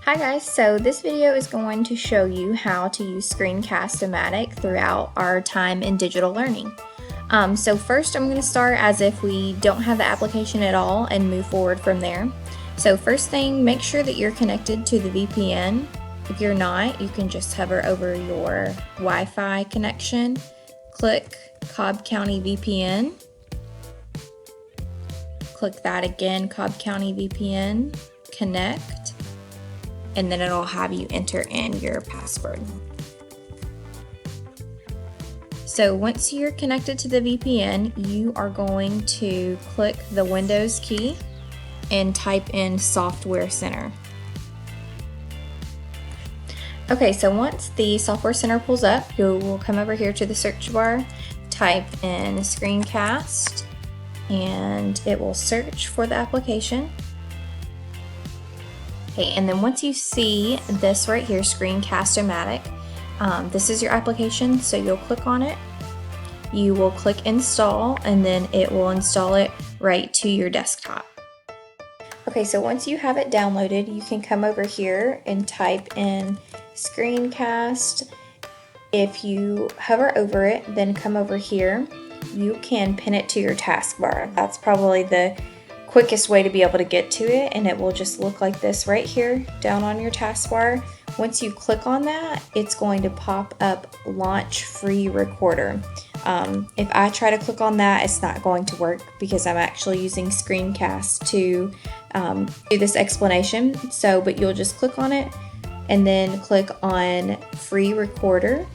Hi guys, so this video is going to show you how to use Screencast-o-matic throughout our time in digital learning. So first I'm going to start as if we don't have the application at all and move forward from there. So first thing, make sure that you're connected to the VPN. If you're not, you can just hover over your Wi-Fi connection, click Cobb County VPN, click that again, Cobb County VPN, connect, and then it'll have you enter in your password. So once you're connected to the VPN, you are going to click the Windows key and type in Software Center. Okay, so once the Software Center pulls up, you will come over here to the search bar, type in Screencast, and it will search for the application. Okay, and then once you see this right here, Screencast-o-matic, this is your application, so you'll click on it. You will click install, and then it will install it right to your desktop. Okay, so once you have it downloaded, you can come over here and type in Screencast. If you hover over it, then come over here, you can pin it to your taskbar. That's probably the quickest way to be able to get to it, and it will just look like this right here down on your taskbar. Once you click on that, it's going to pop up Launch Free Recorder. If I try to click on that, it's not going to work because I'm actually using Screencast to do this explanation. But you'll just click on it and then click on Free Recorder.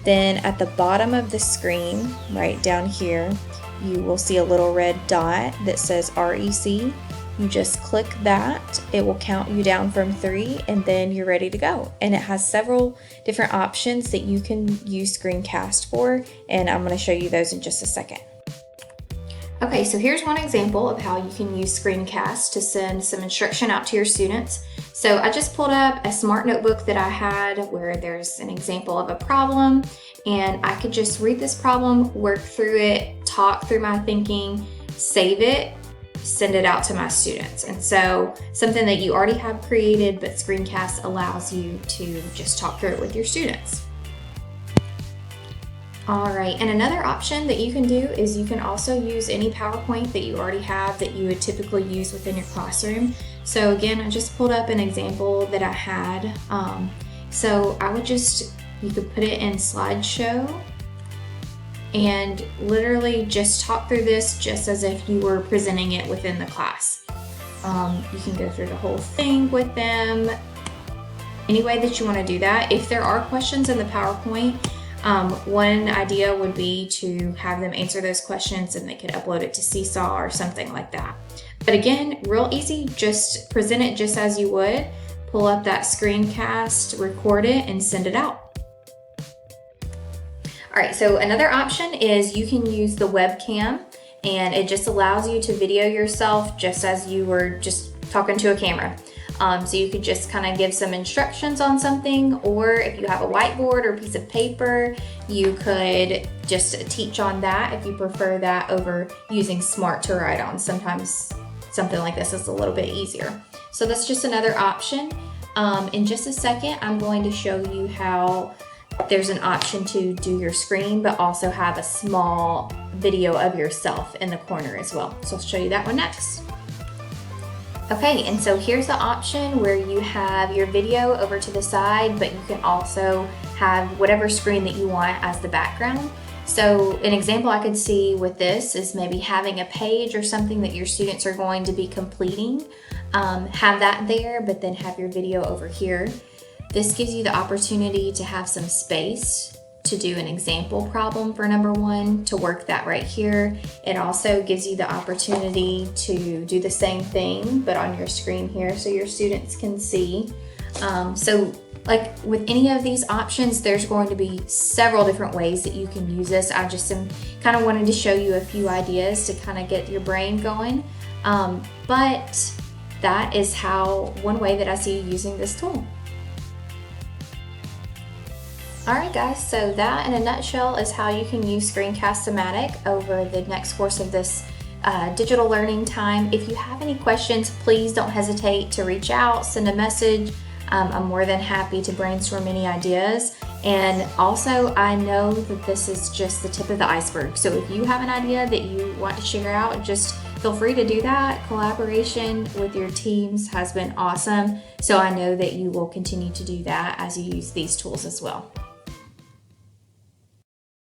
Then at the bottom of the screen, right down here, you will see a little red dot that says REC. You just click that, it will count you down from 3, and then you're ready to go. And it has several different options that you can use Screencast for, and I'm going to show you those in just a second. Okay, so here's one example of how you can use Screencast to send some instruction out to your students. So I just pulled up a smart notebook that I had where there's an example of a problem, and I could just read this problem, work through it, talk through my thinking, save it, send it out to my students. And so something that you already have created, but Screencast allows you to just talk through it with your students. All right, and another option that you can do is you can also use any PowerPoint that you already have that you would typically use within your classroom. So again, I just pulled up an example that I had. So I would you could put it in slideshow and literally just talk through this just as if you were presenting it within the class. You can go through the whole thing with them, any way that you want to do that. If there are questions in the PowerPoint, one idea would be to have them answer those questions and they could upload it to Seesaw or something like that. But again, real easy, just present it just as you would, pull up that Screencast, record it, and send it out. All right, so another option is you can use the webcam, and it just allows you to video yourself just as you were just talking to a camera. So you could just kind of give some instructions on something, or if you have a whiteboard or a piece of paper, you could just teach on that if you prefer that over using Smart to write on. Sometimes something like this is a little bit easier. So that's just another option. In just a second, I'm going to show you how there's an option to do your screen, but also have a small video of yourself in the corner as well. So I'll show you that one next. Okay, and so here's the option where you have your video over to the side, but you can also have whatever screen that you want as the background. So an example I could see with this is maybe having a page or something that your students are going to be completing. Have that there, but then have your video over here. This gives you the opportunity to have some space to do an example problem for number 1, to work that right here. It also gives you the opportunity to do the same thing, but on your screen here so your students can see. So like with any of these options, there's going to be several different ways that you can use this. I just kind of wanted to show you a few ideas to kind of get your brain going. But that is one way that I see you using this tool. Alright guys, so that in a nutshell is how you can use Screencast-o-matic over the next course of this digital learning time. If you have any questions, please don't hesitate to reach out, send a message. I'm more than happy to brainstorm any ideas. And also, I know that this is just the tip of the iceberg. So if you have an idea that you want to share out, just feel free to do that. Collaboration with your teams has been awesome. So I know that you will continue to do that as you use these tools as well.